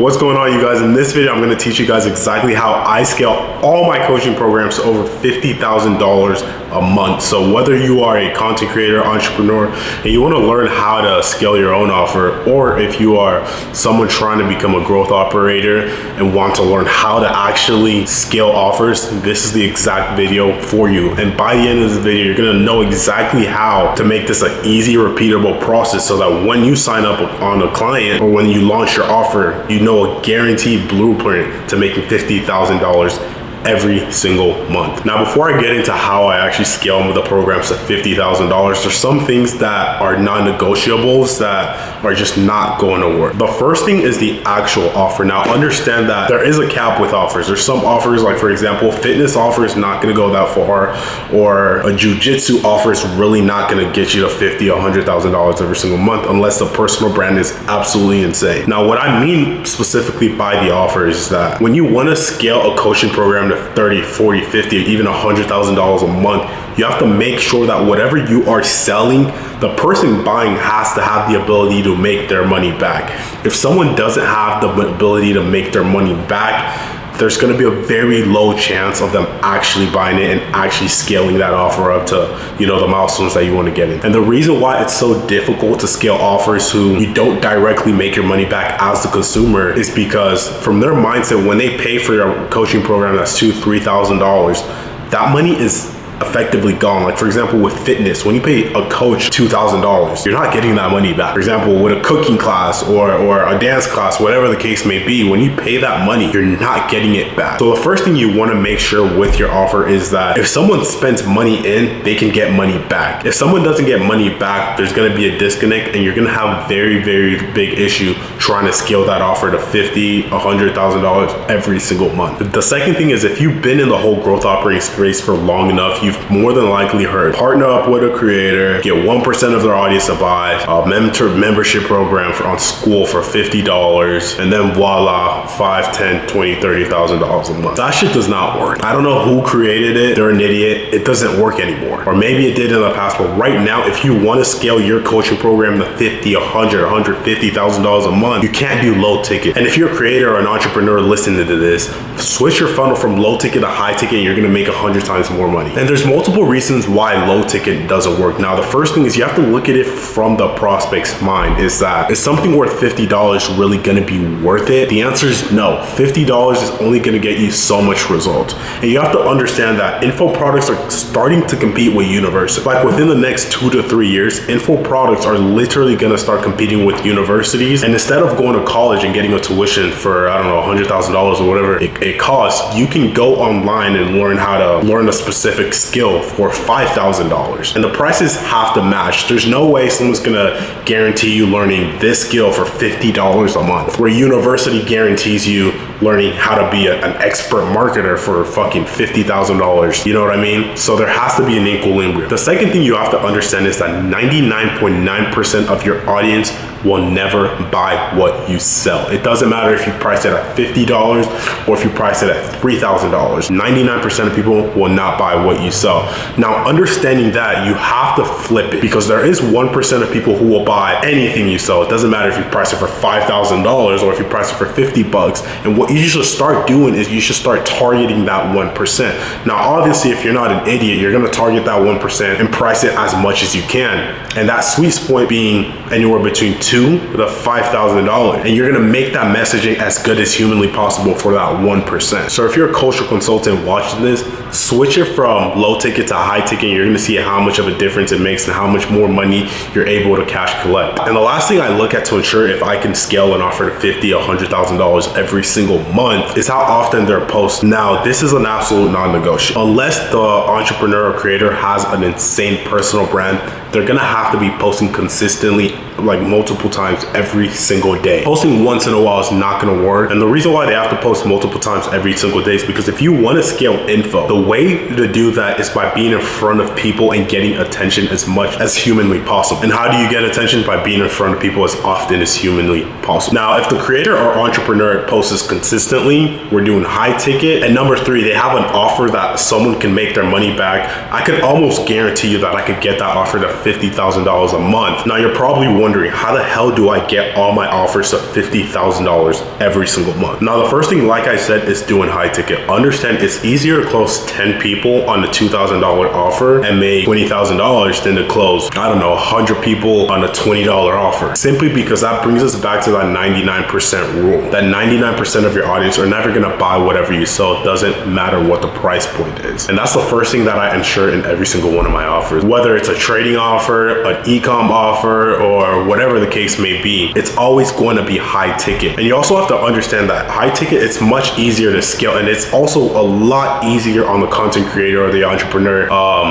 What's going on, you guys? In this video, I'm going to teach you guys exactly how I scale all my coaching programs to over $50,000 a month. So whether you are a content creator, entrepreneur, and you want to learn how to scale your own offer, or if you are someone trying to become a growth operator and want to learn how to actually scale offers, this is the exact video for you. And by the end of this video, you're going to know exactly how to make this an easy, repeatable process so that when you sign up on a client or when you launch your offer, you know a guaranteed blueprint to making $50,000 every single month. Now, before I get into how I actually scale the programs to $50,000, there's some things that are non-negotiables that are just not going to work. The first thing is the actual offer. Now, understand that there is a cap with offers. There's some offers, like for example, fitness offer is not going to go that far, or a jiu-jitsu offer is really not going to get you to $50,000 or $100,000 every single month unless the personal brand is absolutely insane. Now, what I mean specifically by the offer is that when you want to scale a coaching program to 30, 40, 50, even $100,000 a month, you have to make sure that whatever you are selling, the person buying has to have the ability to make their money back. If someone doesn't have the ability to make their money back, there's going to be a very low chance of them actually buying it and actually scaling that offer up to, the milestones that you want to get in. And the reason why it's so difficult to scale offers who you don't directly make your money back as the consumer is because from their mindset, when they pay for your coaching program that's $2,000, $3,000, that money is effectively gone. Like for example, with fitness, when you pay a coach $2,000, you're not getting that money back. For example, with a cooking class or a dance class, whatever the case may be, when you pay that money, you're not getting it back. So the first thing you want to make sure with your offer is that if someone spends money in, they can get money back. If someone doesn't get money back, there's going to be a disconnect and you're going to have a very, very big issue trying to scale that offer to $50,000, $100,000 every single month. The second thing is if you've been in the whole growth operating space for long enough, you've more than likely heard partner up with a creator, get 1% of their audience to buy a membership program on school for $50, and then voila, $5,000, $10,000, $20,000, $30,000 a month. That shit does not work. I don't know who created it. They're an idiot. It doesn't work anymore. Or maybe it did in the past, but right now, if you want to scale your coaching program to $50,000, $100,000, $150,000 a month, you can't do low ticket. And if you're a creator or an entrepreneur listening to this, switch your funnel from low ticket to high ticket, and you're going to make 100 times more money. And there's multiple reasons why low ticket doesn't work. Now, the first thing is you have to look at it from the prospect's mind. Is something worth $50 really going to be worth it? The answer is no. $50 is only going to get you so much results. And you have to understand that info products are starting to compete with universities. Like within the next 2 to 3 years, info products are literally going to start competing with universities. And instead of going to college and getting a tuition for, I don't know, $100,000 or whatever it costs, you can go online and learn how to learn a specific skill for $5,000, and the prices have to match. There's no way someone's gonna guarantee you learning this skill for $50 a month, where university guarantees you learning how to be an expert marketer for fucking $50,000. You know what I mean? So there has to be an equilibrium. The second thing you have to understand is that 99.9% of your audience will never buy what you sell. It doesn't matter if you price it at $50 or if you price it at $3,000. 99% of people will not buy what you sell. Now, understanding that, you have to flip it, because there is 1% of people who will buy anything you sell. It doesn't matter if you price it for $5,000 or if you price it for $50. And what you should start doing is you should start targeting that 1%. Now, obviously, if you're not an idiot, you're gonna target that 1% and price it as much as you can. And that sweet spot being anywhere between $2,000 to $5,000. And you're gonna make that messaging as good as humanly possible for that 1%. So if you're a coach or consultant watching this, switch it from low ticket to high ticket. You're gonna see how much of a difference it makes and how much more money you're able to cash collect. And the last thing I look at to ensure if I can scale an offer to $50,000, $100,000 every single month is how often they're posted. Now, this is an absolute non-negotiable. Unless the entrepreneur or creator has an insane personal brand, they're gonna have to be posting consistently, like multiple times every single day. Posting once in a while is not gonna work. And the reason why they have to post multiple times every single day is because if you wanna scale info, the way to do that is by being in front of people and getting attention as much as humanly possible. And how do you get attention? By being in front of people as often as humanly possible. Now, if the creator or entrepreneur posts consistently, we're doing high ticket. And number three, they have an offer that someone can make their money back. I could almost guarantee you that I could get that offer to $50,000 a month. Now, you're probably wondering, how the hell do I get all my offers to $50,000 every single month? Now, the first thing, like I said, is doing high ticket. Understand it's easier to close 10 people on a $2,000 offer and make $20,000 than to close, I don't know, 100 people on a $20 offer. Simply because that brings us back to that 99% rule. That 99% of your audience are never gonna buy whatever you sell. It doesn't matter what the price point is. And that's the first thing that I ensure in every single one of my offers. Whether it's a trading offer, an e-com offer, or whatever the case may be, it's always going to be high ticket. And you also have to understand that high ticket, it's much easier to scale, and it's also a lot easier on the content creator or the entrepreneur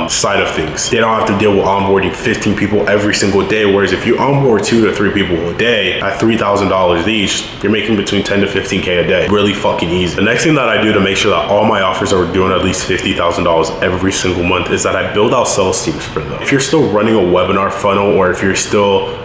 side of things. They don't have to deal with onboarding 15 people every single day, whereas if you onboard 2 to 3 people a day at $3,000 each, you're making between 10 to 15K a day. Really fucking easy. The next thing that I do to make sure that all my offers are doing at least $50,000 every single month is that I build out sales teams for them. If you're still running a webinar funnel, or if you're still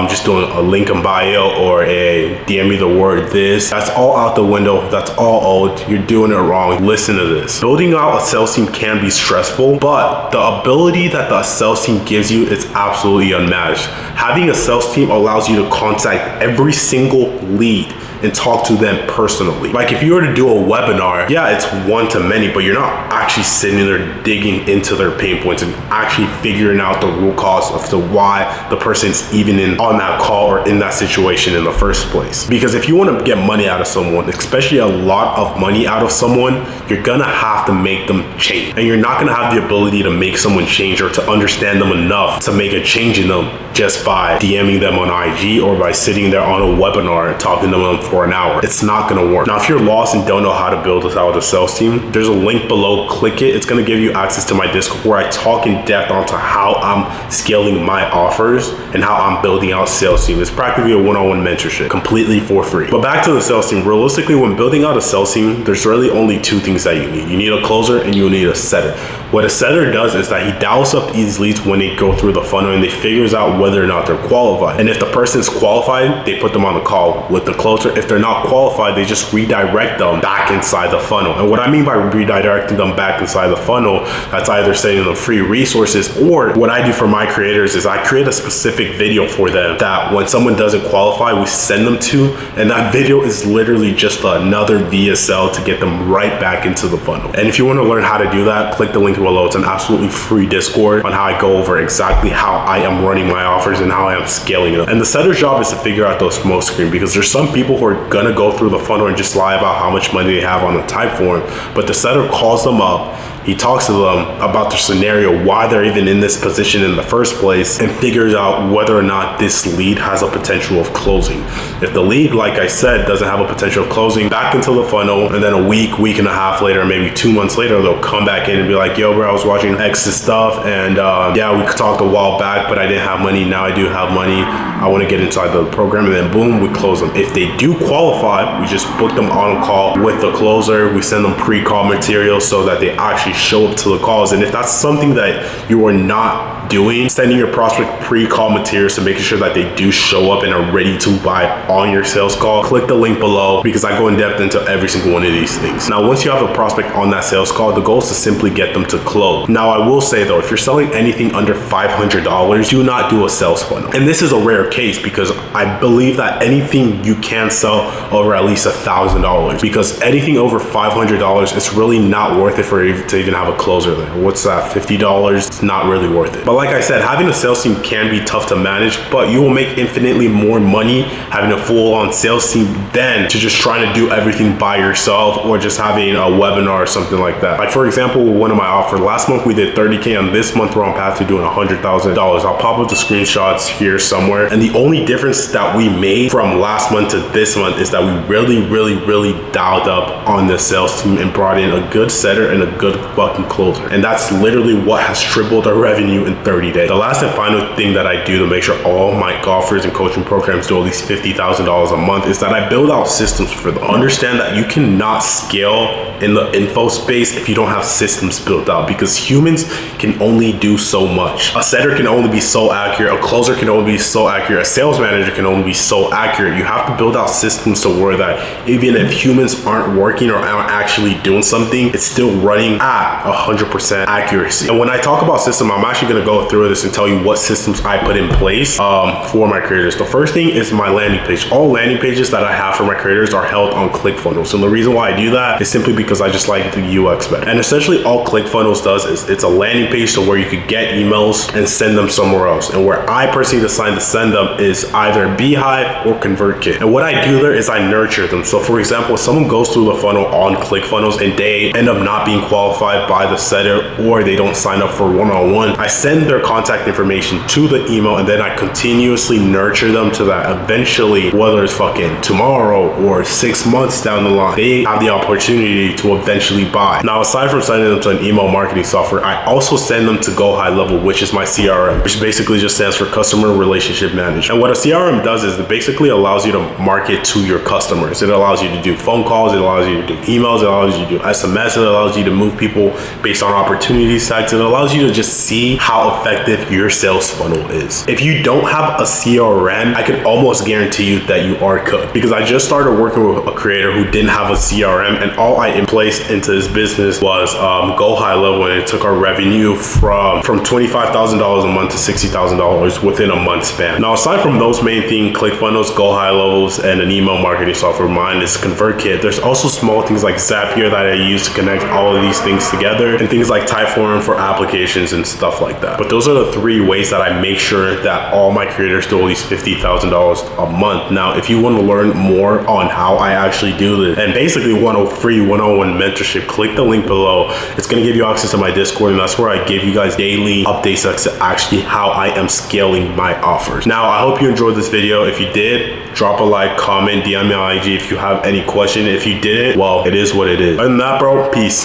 just doing a link in bio or a DM me the word this, that's all out the window. That's all old. You're doing it wrong. Listen to this. Building out a sales team can be stressful, but the ability that the sales team gives you is absolutely unmatched. Having a sales team allows you to contact every single lead and talk to them personally. Like if you were to do a webinar, yeah, it's one to many, but you're not actually sitting there digging into their pain points and actually figuring out the root cause of why the person's even on that call or in that situation in the first place. Because if you want to get money out of someone, especially a lot of money out of someone, you're gonna have to make them change. And you're not gonna have the ability to make someone change or to understand them enough to make a change in them just by DMing them on IG or by sitting there on a webinar and talking to them for an hour. It's not gonna work. Now, if you're lost and don't know how to build out a sales team, there's a link below. Click it. It's gonna give you access to my Discord where I talk in depth onto how I'm scaling my offers and how I'm building out sales team. It's practically a one-on-one mentorship, completely for free. But back to the sales team. Realistically, when building out a sales team, there's really only 2 things that you need. You need a closer and you need a setter. What a setter does is that he dials up these leads when they go through the funnel and they figures out whether or not they're qualified. And if the person's qualified, they put them on the call with the closer. If they're not qualified, they just redirect them back inside the funnel. And what I mean by redirecting them back inside the funnel, that's either sending them free resources, or what I do for my creators is I create a specific video for them that when someone doesn't qualify, we send them to, and that video is literally just another VSL to get them right back into the funnel. And if you want to learn how to do that, click the link below. It's an absolutely free Discord on how I go over exactly how I am running my offers and how I am scaling them. And the setter's job is to figure out those smoke screen, because there's some people who are gonna go through the funnel and just lie about how much money they have on the type form, but the setter calls them up, he talks to them about their scenario, why they're even in this position in the first place, and figures out whether or not this lead has a potential of closing. If the lead, like I said, doesn't have a potential of closing, back into the funnel, and then a week and a half later, maybe 2 months later, they'll come back in and be like, yo bro, I was watching X's stuff, and yeah, we talked a while back, but I didn't have money. Now I do have money. I want to get inside the program, and then boom, we close them. If they do qualify, we just book them on a call with the closer. We send them pre-call material so that they actually show up to the calls. And if that's something that you are not doing, sending your prospect pre-call materials to making sure that they do show up and are ready to buy on your sales call, click the link below, because I go in depth into every single one of these things. Now, once you have a prospect on that sales call, the goal is to simply get them to close. Now, I will say though, if you're selling anything under $500, do not do a sales funnel. And this is a rare case because I believe that anything you can sell over at least $1,000, because anything over $500, it's really not worth it for you to even have a closer there. What's that, $50? It's not really worth it. But like I said, having a sales team can be tough to manage, but you will make infinitely more money having a full-on sales team than to just trying to do everything by yourself or just having a webinar or something like that. Like for example, with one of my offers, last month we did 30K, and this month we're on path to doing $100,000. I'll pop up the screenshots here somewhere. And the only difference that we made from last month to this month is that we really dialed up on the sales team and brought in a good setter and a good fucking closer. And that's literally what has tripled our revenue in 30 days. The last and final thing that I do to make sure all my golfers and coaching programs do at least $50,000 a month is that I build out systems for them. Understand that you cannot scale in the info space if you don't have systems built out, because humans can only do so much. A setter can only be so accurate, a closer can only be so accurate, a sales manager can only be so accurate. You have to build out systems to where that even if humans aren't working or aren't actually doing something, it's still running at 100% accuracy. And when I talk about system, I'm actually going to go through this and tell you what systems I put in place for my creators. The first thing is my landing page. All landing pages that I have for my creators are held on ClickFunnels, and the reason why I do that is simply because I just like the UX better. And essentially all ClickFunnels does is it's a landing page to where you could get emails and send them somewhere else. And where I personally decide to send them is either Beehive or ConvertKit. And what I do there is I nurture them. So for example, if someone goes through the funnel on ClickFunnels and they end up not being qualified by the setter, or they don't sign up for one-on-one, I send their contact information to the email, and then I continuously nurture them to that eventually, whether it's fucking tomorrow or 6 months down the line, they have the opportunity to eventually buy. Now, aside from sending them to an email marketing software, I also send them to Go High Level, which is my CRM, which basically just stands for Customer Relationship Management. And what a CRM does is it basically allows you to market to your customers. It allows you to do phone calls, it allows you to do emails, it allows you to do SMS, it allows you to move people based on opportunity sites, it allows you to just see how effective your sales funnel is. If you don't have a CRM, I can almost guarantee you that you are cooked, because I just started working with a creator who didn't have a CRM, and all I placed into his business was Go High Level, and it took our revenue from $25,000 a month to $60,000 within a month span. Now, aside from those main things, ClickFunnels, Go High Levels, and an email marketing software, mine is ConvertKit. There's also small things like Zapier that I use to connect all of these things together, and things like Typeform for applications and stuff like that. But those are the 3 ways that I make sure that all my creators do at least $50,000 a month. Now, if you want to learn more on how I actually do this, and basically want a free one-on-one mentorship, click the link below. It's going to give you access to my Discord, and that's where I give you guys daily updates as to actually how I am scaling my offers. Now, I hope you enjoyed this video. If you did, drop a like, comment, DM me on IG if you have any question. If you didn't, well, it is what it is. Other than that, bro, peace.